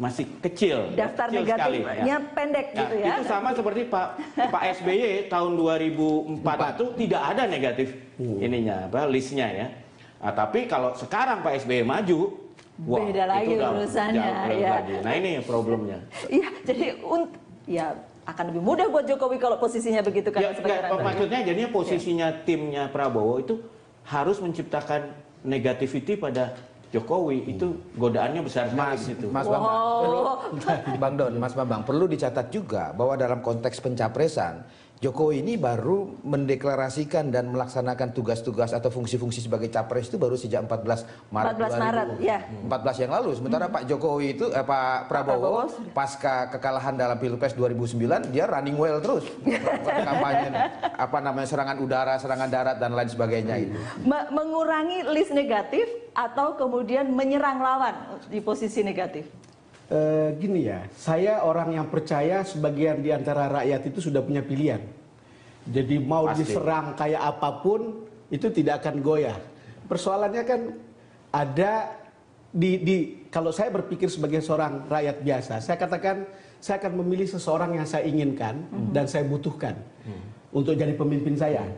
Speaker 5: masih kecil.
Speaker 1: Daftar
Speaker 5: kecil
Speaker 1: negatifnya
Speaker 5: sekali, ya.
Speaker 1: pendek gitu ya.
Speaker 5: Itu sama seperti Pak SBY tahun 2004 itu tidak ada negatif ininya, listnya ya. Nah, tapi kalau sekarang Pak SBY maju, wah,
Speaker 1: beda lagi urusannya. Ya.
Speaker 5: lagi. Nah ini problemnya.
Speaker 1: Iya, jadi ya akan lebih mudah buat Jokowi kalau posisinya begitu kan?
Speaker 5: Ya, maksudnya jadinya posisinya timnya Prabowo itu harus menciptakan negativity pada Jokowi, itu godaannya besar sekali itu.
Speaker 6: Mas Bambang, Mas Bambang, perlu dicatat juga bahwa dalam konteks pencapresan Jokowi ini baru mendeklarasikan dan melaksanakan tugas-tugas atau fungsi-fungsi sebagai capres itu baru sejak 14 Maret 2014 yang lalu. Sementara Pak Jokowi itu Pak Prabowo pasca kekalahan dalam Pilpres 2009 dia running well terus. Kampanye serangan udara, serangan darat dan lain sebagainya itu.
Speaker 1: Mengurangi list negatif atau kemudian menyerang lawan di posisi negatif.
Speaker 4: Gini ya, saya orang yang percaya sebagian di antara rakyat itu sudah punya pilihan. Jadi mau diserang kayak apapun itu tidak akan goyah. Persoalannya kan ada kalau saya berpikir sebagai seorang rakyat biasa, saya katakan saya akan memilih seseorang yang saya inginkan dan saya butuhkan untuk jadi pemimpin saya.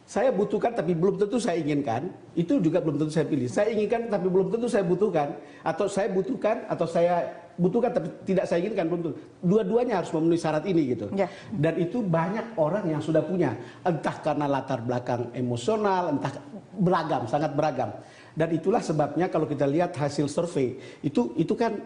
Speaker 4: Saya butuhkan tapi belum tentu saya inginkan, itu juga belum tentu saya pilih. Saya inginkan tapi belum tentu saya butuhkan, atau saya butuhkan atau saya butuhkan tapi tidak saya inginkan, belum tentu. Dua-duanya harus memenuhi syarat ini gitu. Ya. Dan itu banyak orang yang sudah punya, entah karena latar belakang emosional, entah beragam, sangat beragam. Dan itulah sebabnya kalau kita lihat hasil survei itu kan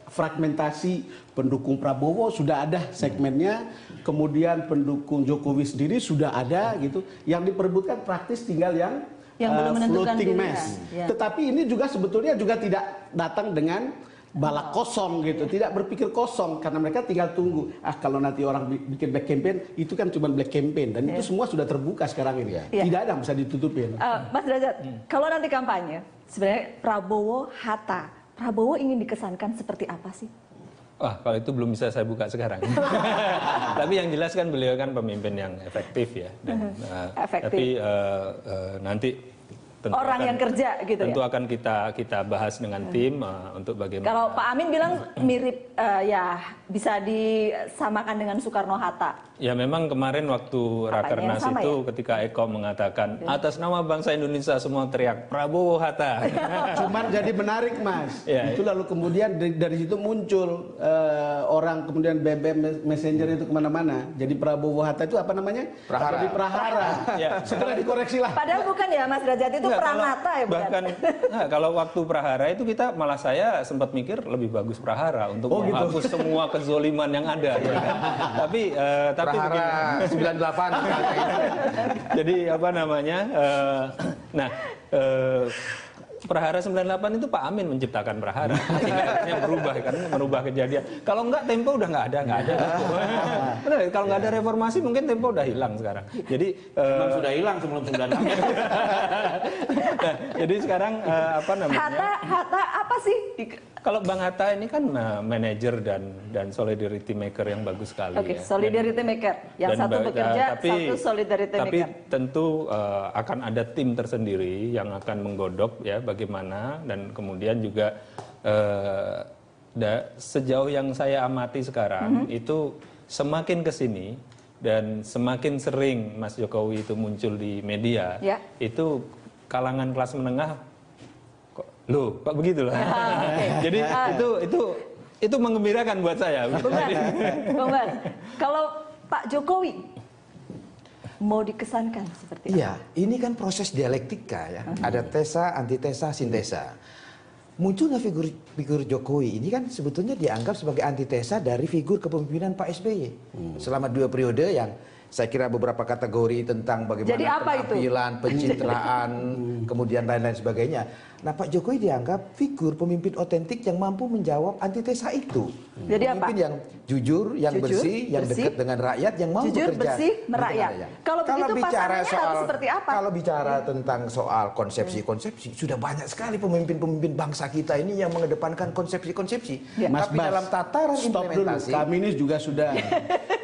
Speaker 4: fragmentasi pendukung Prabowo sudah ada segmennya, kemudian pendukung Jokowi sendiri sudah ada gitu. Yang diperebutkan praktis tinggal yang
Speaker 1: belum menentukan
Speaker 4: floating mass. Ya. Tetapi ini juga sebetulnya juga tidak datang dengan balak kosong gitu, tidak berpikir kosong karena mereka tinggal tunggu. Kalau nanti orang bikin black campaign itu kan cuma black campaign dan itu semua sudah terbuka sekarang ini. Tidak ada yang bisa ditutupin.
Speaker 1: Mas Derajat, kalau nanti kampanye sebenarnya Prabowo ingin dikesankan seperti apa sih?
Speaker 7: Wah, kalau itu belum bisa saya buka sekarang. Tapi yang jelas kan beliau kan pemimpin yang efektif ya. Dan, tapi nanti tentu
Speaker 1: orang yang kerja gitu
Speaker 7: tentu
Speaker 1: ya?
Speaker 7: Akan kita bahas dengan tim untuk bagaimana.
Speaker 1: Kalau Pak Amin bilang mirip ya bisa disamakan dengan Soekarno-Hatta.
Speaker 7: Ya memang kemarin waktu Rakernas itu ketika Eko mengatakan atas nama bangsa Indonesia semua teriak Prabowo Hatta.
Speaker 4: Cuman jadi menarik Mas. Itu lalu kemudian dari situ muncul orang kemudian BBM Messenger itu kemana-mana. Jadi Prabowo Hatta itu apa namanya?
Speaker 6: Prahara.
Speaker 4: Jadi Prahara. Setelah dikoreksi lah.
Speaker 1: Padahal bukan ya Mas Derajat, itu Pranata ya bukan?
Speaker 7: Bahkan kalau waktu Prahara itu saya sempat mikir lebih bagus Prahara untuk menghapus semua kezoliman yang ada. Ya kan? Tapi
Speaker 6: Prahara 98.
Speaker 7: Jadi apa namanya? Prahara 98 itu Pak Amin menciptakan Prahara. Sehingga berubah kan, merubah kejadian. Kalau enggak Tempo udah nggak ada. Benar, kalau nggak ada reformasi mungkin Tempo udah hilang sekarang. Jadi
Speaker 5: sudah hilang sebelum 96.
Speaker 7: Jadi sekarang apa namanya?
Speaker 1: Hatta apa sih?
Speaker 7: Kalau Bang Hatta ini kan manajer dan solidarity maker yang bagus sekali.
Speaker 1: Oke, solidarity maker. Yang satu bekerja, satu solidarity maker.
Speaker 7: Tapi tentu akan ada tim tersendiri yang akan menggodok ya bagaimana, dan kemudian juga sejauh yang saya amati sekarang itu semakin kesini dan semakin sering Mas Jokowi itu muncul di media, itu kalangan kelas menengah loh, kok begitu loh. Jadi itu menggembirakan buat saya.
Speaker 1: Bang Bas, kalau Pak Jokowi mau dikesankan seperti apa?
Speaker 6: Iya, ini kan proses dialektika ya. Ada tesa, antitesa, sintesa. Munculnya figur Jokowi ini kan sebetulnya dianggap sebagai antitesa dari figur kepemimpinan Pak SBY. Selama 2 periode yang saya kira beberapa kategori tentang bagaimana penampilan, pencitraan, kemudian lain-lain sebagainya. Nah, Pak Jokowi dianggap figur pemimpin otentik yang mampu menjawab antitesa itu.
Speaker 1: Jadi
Speaker 6: pemimpin yang jujur, yang bersih, yang dekat dengan rakyat, yang mau
Speaker 1: jujur,
Speaker 6: bekerja.
Speaker 1: Bersih, merakyat. Kalau begitu pasangannya harus seperti apa?
Speaker 6: Kalau bicara tentang soal konsepsi-konsepsi, sudah banyak sekali pemimpin-pemimpin bangsa kita ini yang mengedepankan konsepsi-konsepsi.
Speaker 4: Mas
Speaker 6: Tapi dalam tataran implementasi,
Speaker 4: kami ini juga sudah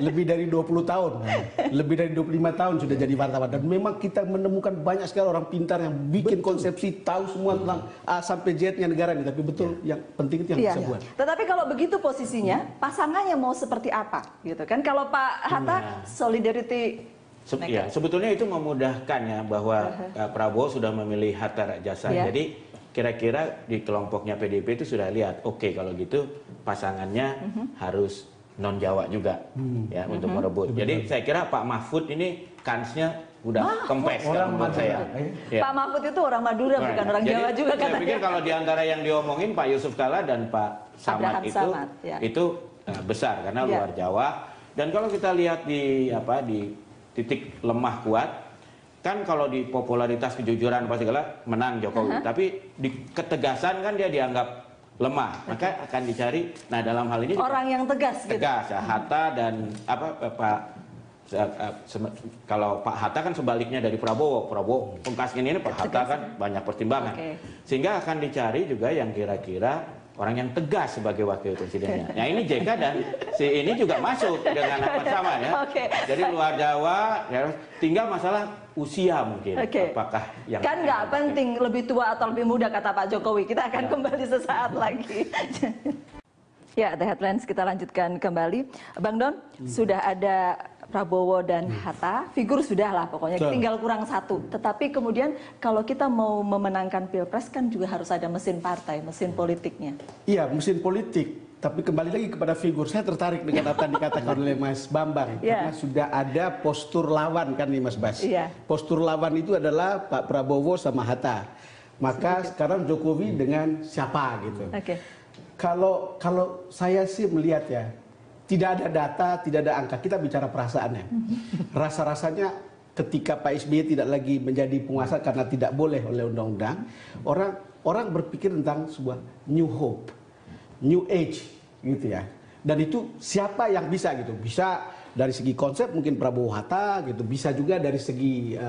Speaker 4: lebih dari 20 tahun Lebih dari 25 tahun sudah jadi wartawan. Dan memang kita menemukan banyak sekali orang pintar yang bikin konsepsi, tahu semua tentang A sampai Z-nya negara ini. Tapi betul, yang penting itu yang bisa buat.
Speaker 1: Tetapi kalau begitu posisinya, pasangannya mau seperti apa? Gitu kan? Kalau Pak Hatta, solidarity...
Speaker 5: Ya, sebetulnya itu memudahkan ya, bahwa Prabowo sudah memilih Hatta Rajasa. Jadi kira-kira di kelompoknya PDIP itu sudah lihat, oke, kalau gitu pasangannya harus non Jawa juga ya untuk merebut. Jadi saya kira Pak Mahfud ini kansnya udah kempes kalau menurut saya. Ya.
Speaker 1: Pak Mahfud itu orang Madura, bukan orang Jawa juga
Speaker 5: katanya. Saya pikir kalau diantara yang diomongin Pak Yusuf Kalla dan Pak Samad itu besar karena luar Jawa. Dan kalau kita lihat di titik lemah kuat, kan kalau di popularitas kejujuran pasti kalah menang Jokowi, tapi di ketegasan kan dia dianggap lemah, maka akan dicari. Nah dalam hal ini
Speaker 1: orang yang tegas,
Speaker 5: ya, Hatta dan kalau Pak Hatta kan sebaliknya dari Prabowo pengkas ini Pak Hatta kan banyak pertimbangan, sehingga akan dicari juga yang kira-kira orang yang tegas sebagai wakil presidennya. Nah ini JK dan si ini juga masuk dengan apa sama ya. Jadi luar Jawa, ya, tinggal masalah usia mungkin. Apakah yang
Speaker 1: kan nggak penting lebih tua atau lebih muda kata Pak Jokowi. Kita akan kembali sesaat lagi. Ya, The Headlines kita lanjutkan kembali. Bang Don, sudah ada Prabowo dan Hatta, figur sudah lah pokoknya, tinggal kurang satu. Tetapi kemudian kalau kita mau memenangkan Pilpres kan juga harus ada mesin partai, mesin politiknya.
Speaker 4: Iya, mesin politik. Tapi kembali lagi kepada figur, saya tertarik dengan apa yang dikatakan oleh Mas Bambang. Karena sudah ada postur lawan kan nih Mas Bas. Postur lawan itu adalah Pak Prabowo sama Hatta. Maka sekarang Jokowi dengan siapa gitu. Kalau saya sih melihat ya, tidak ada data, tidak ada angka, kita bicara perasaannya. Rasa-rasanya ketika Pak SBY tidak lagi menjadi penguasa karena tidak boleh oleh undang-undang, orang berpikir tentang sebuah new hope, new age gitu ya. Dan itu siapa yang bisa gitu? Bisa dari segi konsep mungkin Prabowo Hatta gitu, bisa juga dari segi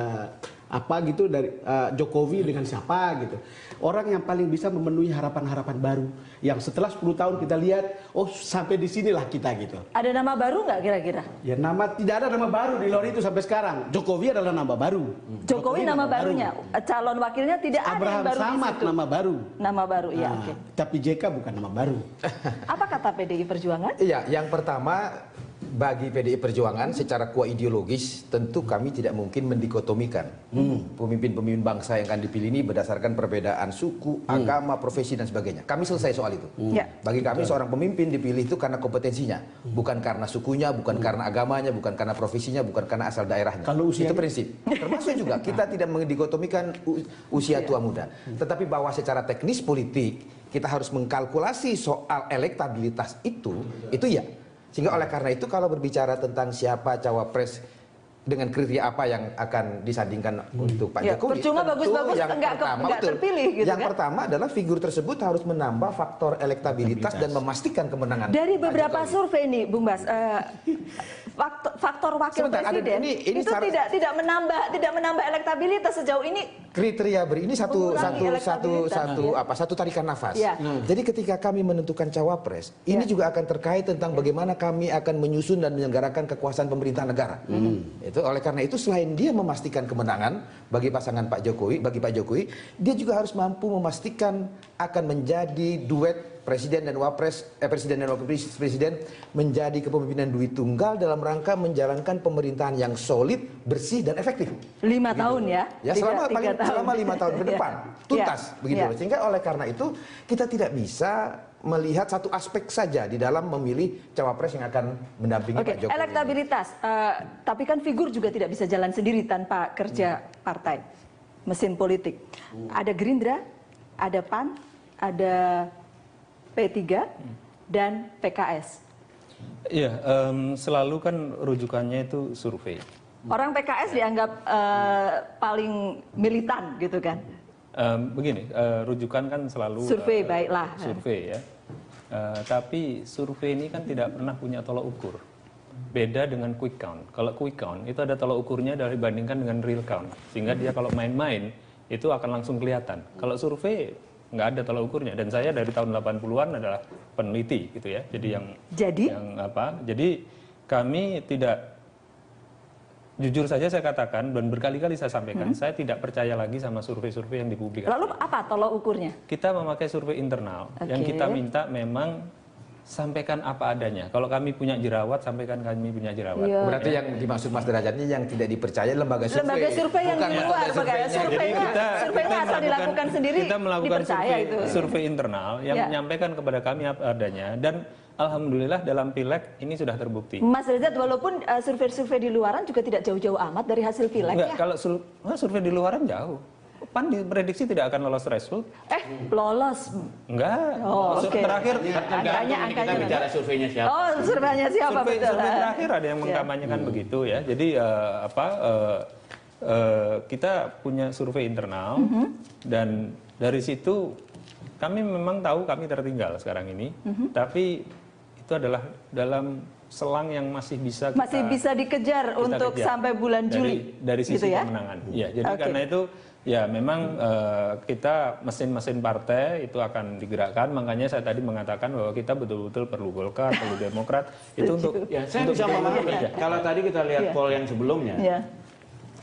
Speaker 4: dari Jokowi dengan siapa gitu. Orang yang paling bisa memenuhi harapan-harapan baru yang setelah 10 tahun kita lihat, oh sampai di sinilah kita gitu.
Speaker 1: Ada nama baru nggak kira-kira?
Speaker 4: Ya tidak ada nama baru di luar itu sampai sekarang. Jokowi adalah nama baru.
Speaker 1: Jokowi nama barunya, calon wakilnya tidak ada yang baru
Speaker 4: Samad
Speaker 1: di situ.
Speaker 4: nama baru.
Speaker 1: Nama baru, iya oke.
Speaker 4: Tapi JK bukan nama baru.
Speaker 1: Apa kata PDI Perjuangan?
Speaker 6: Iya, yang pertama bagi PDI Perjuangan secara kuat ideologis tentu kami tidak mungkin mendikotomikan pemimpin-pemimpin bangsa yang akan dipilih ini berdasarkan perbedaan suku, agama, profesi dan sebagainya. Kami selesai soal itu. Bagi kami seorang pemimpin dipilih itu karena kompetensinya, bukan karena sukunya, bukan karena agamanya, bukan karena profesinya, bukan karena asal daerahnya.
Speaker 4: Kalau
Speaker 6: itu prinsip. Termasuk juga kita tidak mendikotomikan usia tua muda, tetapi bahwa secara teknis politik kita harus mengkalkulasi soal elektabilitas itu ya. Sehingga oleh karena itu kalau berbicara tentang siapa cawapres dengan kriteria apa yang akan disandingkan untuk Pak Jokowi,
Speaker 1: percuma bagus-bagus nggak terpilih gitu. Yang
Speaker 6: pertama adalah figur tersebut harus menambah faktor elektabilitas dan memastikan kemenangan.
Speaker 1: Dari beberapa survei ini, Bung Bas, faktor wakil presiden itu tidak menambah elektabilitas sejauh ini.
Speaker 6: Kriteria ini satu tarikan nafas. Jadi ketika kami menentukan cawapres, ini juga akan terkait tentang bagaimana kami akan menyusun dan menyelenggarakan kekuasaan pemerintahan negara. Oleh karena itu selain dia memastikan kemenangan bagi pasangan Pak Jokowi, dia juga harus mampu memastikan akan menjadi duet presiden dan wakil presiden menjadi kepemimpinan duit tunggal dalam rangka menjalankan pemerintahan yang solid, bersih dan efektif.
Speaker 1: 5 tahun ya?
Speaker 6: Ya selama 5 tahun ke depan tuntas begitu. Sehingga oleh karena itu kita tidak bisa melihat satu aspek saja di dalam memilih cawapres yang akan mendampingi Pak Jokowi.
Speaker 1: Elektabilitas, tapi kan figur juga tidak bisa jalan sendiri tanpa kerja partai, mesin politik. Ada Gerindra, ada PAN, ada P3 dan PKS.
Speaker 7: Iya, selalu kan rujukannya itu survei.
Speaker 1: Orang PKS dianggap paling militan gitu kan?
Speaker 7: Begini, rujukan kan selalu
Speaker 1: survei, baiklah.
Speaker 7: Survei ya. Tapi survei ini kan tidak pernah punya tolak ukur. Beda dengan quick count. Kalau quick count itu ada tolak ukurnya dibandingkan dengan real count. Sehingga dia kalau main-main itu akan langsung kelihatan. Kalau survei nggak ada tolak ukurnya. Dan saya dari tahun 80-an adalah peneliti gitu ya. Jadi jadi kami tidak jujur saja saya katakan dan berkali-kali saya sampaikan, saya tidak percaya lagi sama survei-survei yang dipublikasikan.
Speaker 1: Lalu apa tolok ukurnya?
Speaker 7: Kita memakai survei internal yang kita minta memang sampaikan apa adanya. Kalau kami punya jerawat, sampaikan kami punya jerawat.
Speaker 6: Berarti yang dimaksud Mas Derajat ini yang tidak dipercaya lembaga survei.
Speaker 1: Lembaga survei yang
Speaker 6: bukan
Speaker 1: di luar, surveinya asal dilakukan sendiri,
Speaker 7: kita melakukan survei internal yang
Speaker 1: Ya.
Speaker 7: menyampaikan kepada kami apa adanya, dan alhamdulillah dalam pileg ini sudah terbukti.
Speaker 1: Mas Derajat, walaupun survei-survei di luaran juga tidak jauh-jauh amat dari hasil pileg
Speaker 7: Enggak,
Speaker 1: ya?
Speaker 7: kalau survei di luaran jauh. PAN diprediksi tidak akan lolos threshold.
Speaker 1: Lolos.
Speaker 7: Enggak.
Speaker 1: Oh, oke.
Speaker 7: Terakhir
Speaker 1: Angkanya
Speaker 5: kita bicara surveinya siapa.
Speaker 1: Oh, surveinya siapa betul?
Speaker 7: survei terakhir ada yang mengkampanyekan begitu ya. Jadi kita punya survei internal dan dari situ kami memang tahu kami tertinggal sekarang ini, tapi itu adalah dalam selang yang masih bisa
Speaker 1: dikejar untuk sampai bulan Juli
Speaker 7: dari sisi
Speaker 1: gitu ya?
Speaker 7: pemenangan. Ya, jadi karena itu ya memang kita mesin-mesin partai itu akan digerakkan. Makanya saya tadi mengatakan bahwa kita betul-betul perlu Golkar, perlu Demokrat itu untuk
Speaker 5: Saya bisa memahami. Kalau tadi kita lihat poll yang sebelumnya,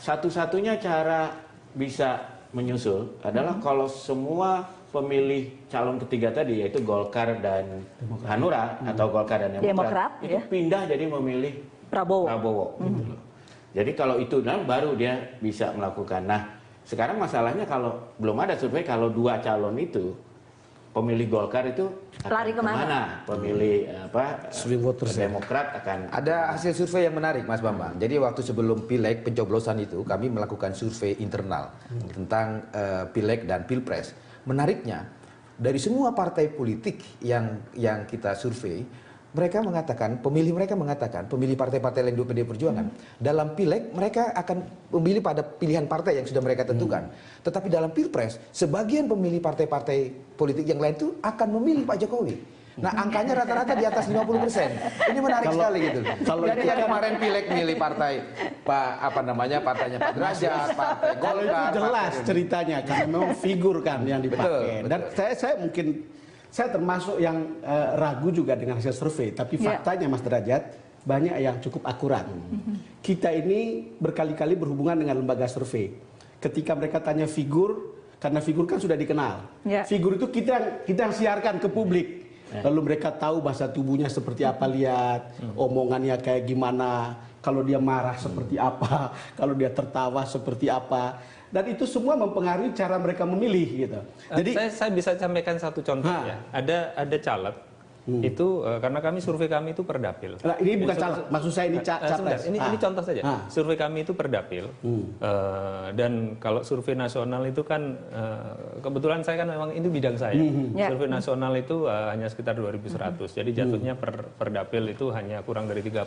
Speaker 5: satu-satunya cara bisa menyusul adalah kalau semua pemilih calon ketiga tadi, yaitu Golkar dan Hanura atau Golkar dan Demokrat itu pindah jadi memilih Prabowo. Gitu loh. Jadi kalau itu baru dia bisa melakukan. Nah, sekarang masalahnya kalau belum ada survei, kalau dua calon itu pemilih Golkar itu
Speaker 1: lari kemana?
Speaker 5: Pemilih
Speaker 4: swing voters
Speaker 5: Demokrat akan
Speaker 6: Ada hasil survei yang menarik, Mas Bambang. Jadi waktu sebelum pileg pencoblosan itu kami melakukan survei internal tentang pileg dan pilpres. Menariknya, dari semua partai politik yang kita survei, mereka mengatakan, pemilih partai-partai lain di PDI Perjuangan, dalam pileg mereka akan memilih pada pilihan partai yang sudah mereka tentukan. Tetapi dalam pilpres, sebagian pemilih partai-partai politik yang lain itu akan memilih Pak Jokowi. Nah, angkanya rata-rata di atas 50%. Ini menarik sekali gitu. Jadi yang kemarin pileg milih partai partainya Pak Derajat, partai
Speaker 4: Kalau itu
Speaker 6: Golkar.
Speaker 4: jelas ceritanya karena memang figur kan yang dipakai.
Speaker 6: Betul.
Speaker 4: Dan saya termasuk yang ragu juga dengan hasil survei, tapi faktanya Mas Derajat banyak yang cukup akurat. Kita ini berkali-kali berhubungan dengan lembaga survei. Ketika mereka tanya figur, karena figur kan sudah dikenal. Figur itu kita yang siarkan ke publik. Lalu mereka tahu bahasa tubuhnya seperti apa, lihat omongannya kayak gimana, kalau dia marah seperti apa, kalau dia tertawa seperti apa. Dan itu semua mempengaruhi cara mereka memilih gitu.
Speaker 7: Jadi saya bisa sampaikan satu contoh ya. Ada caleg itu karena survei kami itu per dapil.
Speaker 4: Nah, ini bukan caleg, maksud saya ini capres.
Speaker 7: Ini contoh saja. Survei kami itu per dapil. Dan kalau survei nasional itu kan kebetulan saya kan memang itu bidang saya. Survei nasional itu hanya sekitar 2.100. Jadi jatuhnya per dapil itu hanya kurang dari 30.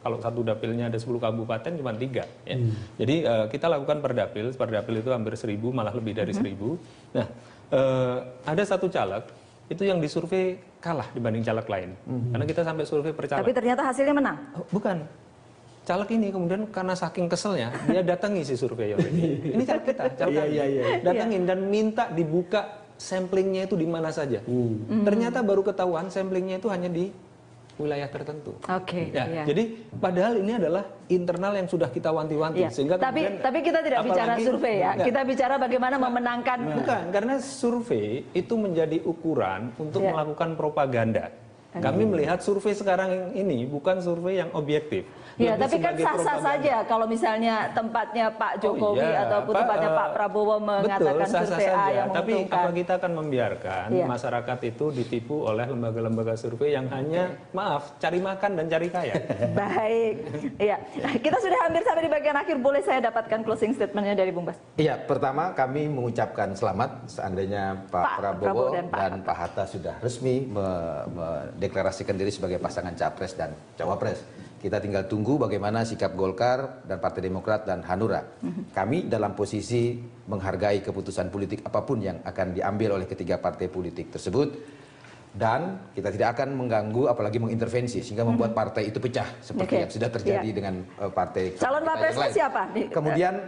Speaker 7: Kalau satu dapilnya ada 10 kabupaten cuma 3 ya. Jadi kita lakukan per dapil itu hampir 1.000, malah lebih dari 1.000. Nah, ada satu caleg itu yang disurvei kalah dibanding caleg lain. Karena kita sampai survei per caleg.
Speaker 1: Tapi ternyata hasilnya menang?
Speaker 7: Bukan. Caleg ini kemudian karena saking keselnya, dia datangi si surveyor ini. Ini caleg kita, caleg kami. Datangin dan minta dibuka samplingnya itu di mana saja. Ternyata baru ketahuan samplingnya itu hanya di wilayah tertentu. Jadi padahal ini adalah internal yang sudah kita wanti-wanti. Sehingga
Speaker 1: tapi kita tidak bicara survei ya. Kita bicara bagaimana memenangkan.
Speaker 7: Bukan, karena survei itu menjadi ukuran untuk melakukan propaganda. Kami melihat survei sekarang ini bukan survei yang objektif.
Speaker 1: Ya, tapi kan sah-sah saja kalau misalnya tempatnya Pak Jokowi ataupun tempatnya Pak Prabowo mengatakan survei A yang
Speaker 7: tapi
Speaker 1: menguntungkan.
Speaker 7: apa kita akan membiarkan masyarakat itu ditipu oleh lembaga-lembaga survei yang hanya cari makan dan cari kaya.
Speaker 1: Baik. Iya. Kita sudah hampir sampai di bagian akhir. Boleh saya dapatkan closing statementnya dari Bung Bas?
Speaker 6: Iya, pertama kami mengucapkan selamat seandainya Pak Prabowo dan Pak Hatta sudah resmi mendeklarasikan diri sebagai pasangan capres dan cawapres. Kita tinggal tunggu bagaimana sikap Golkar dan Partai Demokrat dan Hanura. Kami dalam posisi menghargai keputusan politik apapun yang akan diambil oleh ketiga partai politik tersebut. Dan kita tidak akan mengganggu apalagi mengintervensi sehingga membuat partai itu pecah seperti yang sudah terjadi dengan partai
Speaker 1: calon wapresnya siapa?
Speaker 6: Kemudian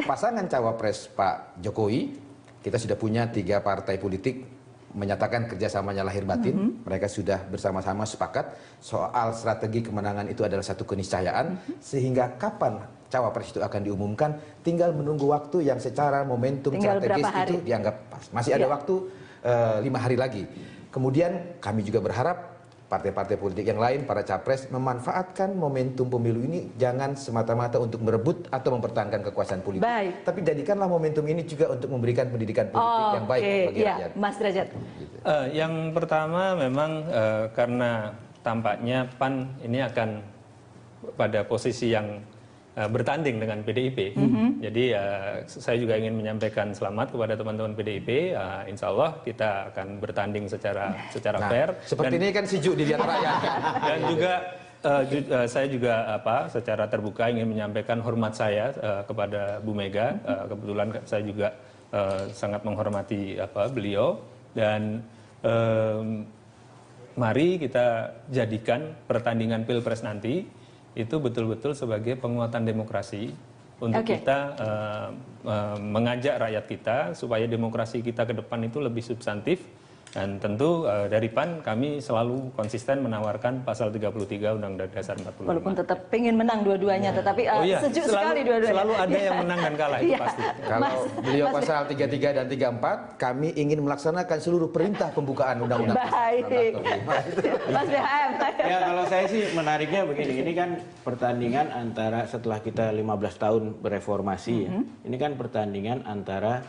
Speaker 6: pasangan cawapres Pak Jokowi, kita sudah punya 3 partai politik menyatakan kerjasamanya lahir batin. Mereka sudah bersama-sama sepakat soal strategi kemenangan itu adalah satu keniscayaan, sehingga kapan cawapres itu akan diumumkan, tinggal menunggu waktu yang secara momentum strategis itu dianggap pas. Masih ada waktu 5 hari lagi. Kemudian kami juga berharap partai-partai politik yang lain, para capres, memanfaatkan momentum pemilu ini jangan semata-mata untuk merebut atau mempertahankan kekuasaan politik. Tapi jadikanlah momentum ini juga untuk memberikan pendidikan politik yang baik bagi rakyat.
Speaker 1: Mas Derajat.
Speaker 7: Yang pertama memang karena tampaknya PAN ini akan pada posisi yang bertanding dengan PDIP. Jadi saya juga ingin menyampaikan selamat kepada teman-teman PDIP. Insya Allah kita akan bertanding secara fair.
Speaker 6: Seperti ini kan sejuk dilihat rakyat.
Speaker 7: Dan juga saya juga secara terbuka ingin menyampaikan hormat saya kepada Bu Mega. Kebetulan saya juga sangat menghormati beliau. Dan mari kita jadikan pertandingan Pilpres nanti itu betul-betul sebagai penguatan demokrasi untuk kita mengajak rakyat kita supaya demokrasi kita ke depan itu lebih substantif. Dan tentu dari PAN kami selalu konsisten menawarkan pasal 33 Undang-Undang Dasar 45.
Speaker 1: Walaupun tetap pengen menang dua-duanya, tetapi sejuk sekali dua-duanya.
Speaker 7: Selalu ada yang menang dan kalah, itu pasti.
Speaker 6: Kalau beliau pasal 33 dan 34, kami ingin melaksanakan seluruh perintah pembukaan Undang-Undang.
Speaker 1: Baik. Mas BHM.
Speaker 5: Ya kalau saya sih menariknya begini, ini kan pertandingan antara setelah kita 15 tahun bereformasi, ya, ini kan pertandingan antara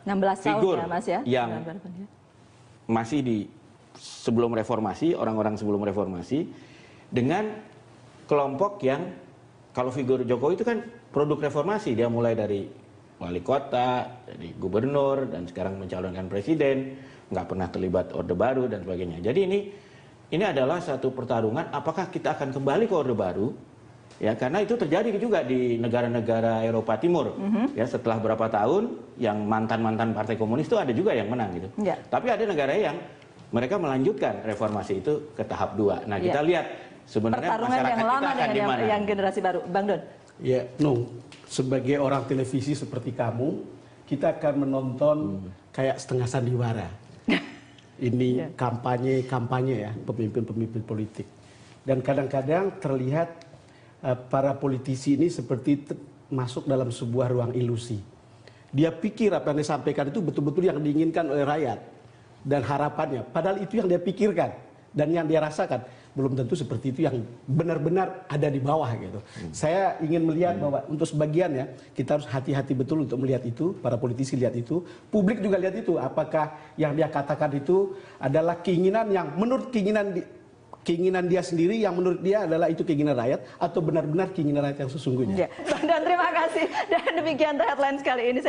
Speaker 1: 16
Speaker 5: figur
Speaker 1: tahun ya Mas ya.
Speaker 5: Yang masih di sebelum reformasi, orang-orang sebelum reformasi, dengan kelompok yang kalau figur Jokowi itu kan produk reformasi, dia mulai dari wali kota, dari gubernur, dan sekarang mencalonkan presiden, nggak pernah terlibat Orde Baru dan sebagainya. Jadi ini adalah satu pertarungan, apakah kita akan kembali ke Orde Baru? Ya, karena itu terjadi juga di negara-negara Eropa Timur. Ya, setelah berapa tahun yang mantan-mantan partai komunis itu ada juga yang menang gitu. Tapi ada negara yang mereka melanjutkan reformasi itu ke tahap 2. Nah, kita lihat sebenarnya
Speaker 1: pertarungan
Speaker 5: masyarakat
Speaker 1: yang lama
Speaker 5: kita akan di mana.
Speaker 1: Yang generasi baru. Bang Don.
Speaker 4: Ya, sebagai orang televisi seperti kamu, kita akan menonton kayak setengah sandiwara. Ini kampanye ya, pemimpin-pemimpin politik. Dan kadang-kadang terlihat para politisi ini seperti masuk dalam sebuah ruang ilusi. Dia pikir apa yang disampaikan itu betul-betul yang diinginkan oleh rakyat dan harapannya. Padahal itu yang dia pikirkan dan yang dia rasakan. Belum tentu seperti itu yang benar-benar ada di bawah gitu. Saya ingin melihat bahwa untuk sebagian ya, kita harus hati-hati betul untuk melihat itu. Para politisi lihat itu, publik juga lihat itu. Apakah yang dia katakan itu adalah keinginan yang menurut keinginan dia sendiri, yang menurut dia adalah itu keinginan rakyat, atau benar-benar keinginan rakyat yang sesungguhnya.
Speaker 1: Dan terima kasih. Dan demikian headline kali ini.